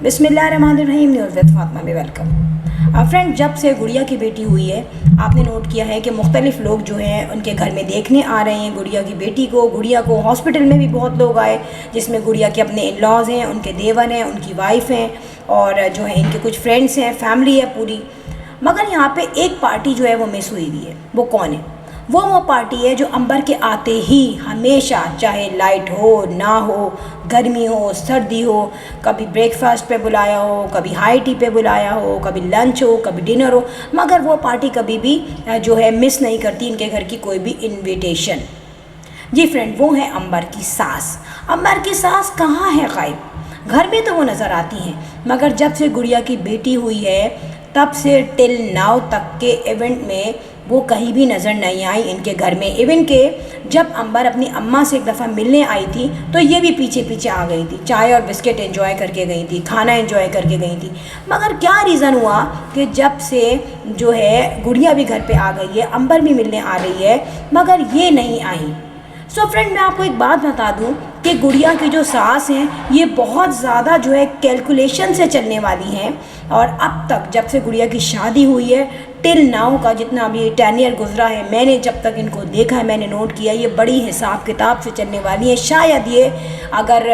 बिस्मिल्लाहिर्रहमानिर्रहीम news with Fatima में welcome. Friend, जब से गुड़िया की बेटी हुई है आपने नोट किया है कि मुख्तलिफ़ लोग जो हैं उनके घर में देखने आ रहे हैं गुड़िया की बेटी को। गुड़िया को हॉस्पिटल में भी बहुत लोग आए, जिसमें गुड़िया के अपने इन लॉज़ हैं, उनके देवर हैं, उनकी वाइफ हैं और जो है इनके कुछ फ्रेंड्स हैं, फैमिली है पूरी। मगर यहाँ पे एक पार्टी जो है वो मिस हुई हुई है। वो कौन है? वो पार्टी है जो अंबर के आते ही हमेशा, चाहे लाइट हो ना हो, गर्मी हो सर्दी हो, कभी ब्रेकफास्ट पे बुलाया हो, कभी हाई टी पे बुलाया हो, कभी लंच हो, कभी डिनर हो, मगर वो पार्टी कभी भी जो है मिस नहीं करती इनके घर की कोई भी इनविटेशन। जी फ्रेंड, वो है अंबर की सास। अंबर की सास कहाँ है गायब? घर में तो वो नज़र आती हैं, मगर जब से गुड़िया की बेटी हुई है तब से टिल नाउ तक के इवेंट में वो कहीं भी नज़र नहीं आई इनके घर में। इवन के जब अंबर अपनी अम्मा से एक दफ़ा मिलने आई थी तो ये भी पीछे पीछे आ गई थी, चाय और बिस्किट एंजॉय करके गई थी, खाना एंजॉय करके गई थी। मगर क्या रीज़न हुआ कि जब से जो है गुड़िया भी घर पे आ गई है, अंबर भी मिलने आ रही है, मगर ये नहीं आई। सो फ्रेंड, मैं आपको एक बात बता दूं कि गुड़िया की जो सास हैं ये बहुत ज़्यादा जो है कैलकुलेशन से चलने वाली हैं। और अब तक जब से गुड़िया की शादी हुई है टिल नाउ का जितना भी 10 ईयर गुजरा है, मैंने जब तक इनको देखा है, मैंने नोट किया, ये बड़ी हिसाब किताब से चलने वाली है। शायद ये अगर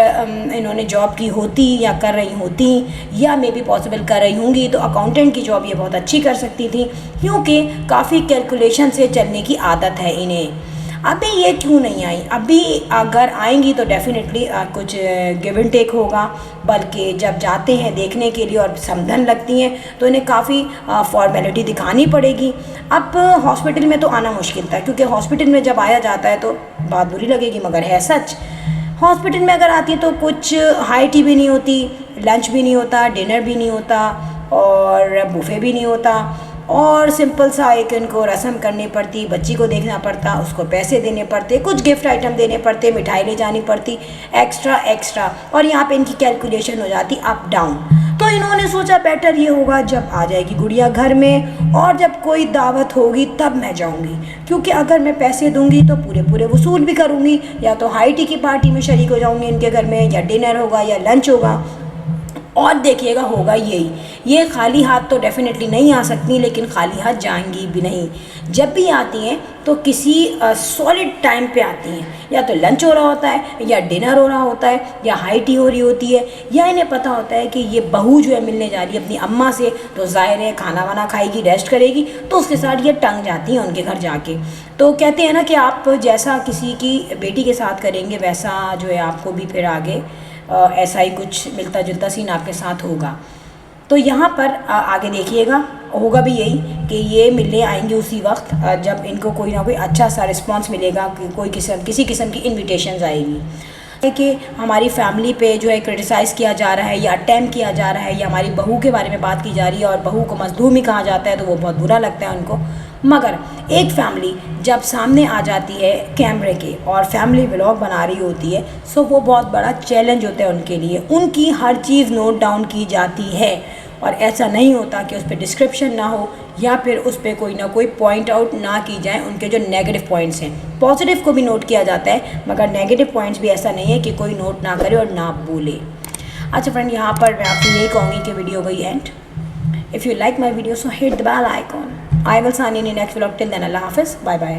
इन्होंने जॉब की होती या कर रही होती या मे बी पॉसिबल कर रही होंगी तो अकाउंटेंट की जॉब ये बहुत अच्छी कर सकती थी, क्योंकि काफ़ी कैलकुलेशन से चलने की आदत है इन्हें। अभी ये क्यों नहीं आई? अभी अगर आएंगी तो डेफिनेटली कुछ गिव एंड टेक होगा, बल्कि जब जाते हैं देखने के लिए और समझन लगती हैं तो इन्हें काफ़ी फॉर्मेलिटी दिखानी पड़ेगी। अब हॉस्पिटल में तो आना मुश्किल था, क्योंकि हॉस्पिटल में जब आया जाता है तो बात बुरी लगेगी मगर है सच। हॉस्पिटल में अगर आती तो कुछ हाई टी भी नहीं होती, लंच भी नहीं होता, डिनर भी नहीं होता और बुफे भी नहीं होता, और सिंपल सा एक इनको रस्म करनी पड़ती, बच्ची को देखना पड़ता, उसको पैसे देने पड़ते, कुछ गिफ्ट आइटम देने पड़ते, मिठाई ले जानी पड़ती, एक्स्ट्रा। और यहाँ पे इनकी कैलकुलेशन हो जाती अप डाउन। तो इन्होंने सोचा बेटर ये होगा जब आ जाएगी गुड़िया घर में और जब कोई दावत होगी तब मैं जाऊँगी, क्योंकि अगर मैं पैसे दूँगी तो पूरे वसूल भी करूँगी, या तो हाई टी की पार्टी में शरीक हो जाऊँगी इनके घर में, या डिनर होगा या लंच होगा। और देखिएगा होगा यही, ये खाली हाथ तो डेफिनेटली नहीं आ सकती, लेकिन खाली हाथ जाएंगी भी नहीं। जब भी आती हैं तो किसी सॉलिड टाइम पे आती हैं, या तो लंच हो रहा होता है, या डिनर हो रहा होता है, या हाई टी हो रही होती है, या इन्हें पता होता है कि ये बहू जो है मिलने जा रही है अपनी अम्मा से, तो ज़ाहिर है खाना वाना खाएगी, रेस्ट करेगी, तो उसके साथ ये टंग जाती हैं उनके घर जाके। तो कहते हैं ना कि आप जैसा किसी की बेटी के साथ करेंगे वैसा जो है आपको भी फिर आगे ऐसा ही कुछ मिलता जुलता सीन आपके साथ होगा। तो यहाँ पर आगे देखिएगा होगा भी यही कि ये मिलने आएंगे उसी वक्त जब इनको कोई ना कोई अच्छा सा रिस्पांस मिलेगा, कि कोई किसी किस्म की इनविटेशंस आएगी कि हमारी फैमिली पे जो है क्रिटिसाइज़ किया जा रहा है या अटैम्प्ट किया जा रहा है, या हमारी बहू के बारे में बात की जा रही है और बहू को मज़लूम ही कहा जाता है, तो वो बहुत बुरा लगता है उनको। मगर एक फैमिली जब सामने आ जाती है कैमरे के और फैमिली व्लॉग बना रही होती है, सो वो बहुत बड़ा चैलेंज होता है उनके लिए। उनकी हर चीज़ नोट डाउन की जाती है और ऐसा नहीं होता कि उस पर डिस्क्रिप्शन ना हो या फिर उस पर कोई ना कोई पॉइंट आउट ना की जाए उनके जो नेगेटिव पॉइंट्स हैं। पॉजिटिव को भी नोट किया जाता है, मगर नेगेटिव पॉइंट्स भी ऐसा नहीं है कि कोई नोट ना करे और ना बोले। अच्छा फ्रेंड, यहाँ पर मैं आपको यही कहूँगी कि वीडियो गई and. If you like my video, so hit the bell icon. I will sign in next vlog. Till then, Allah Hafiz. Bye bye.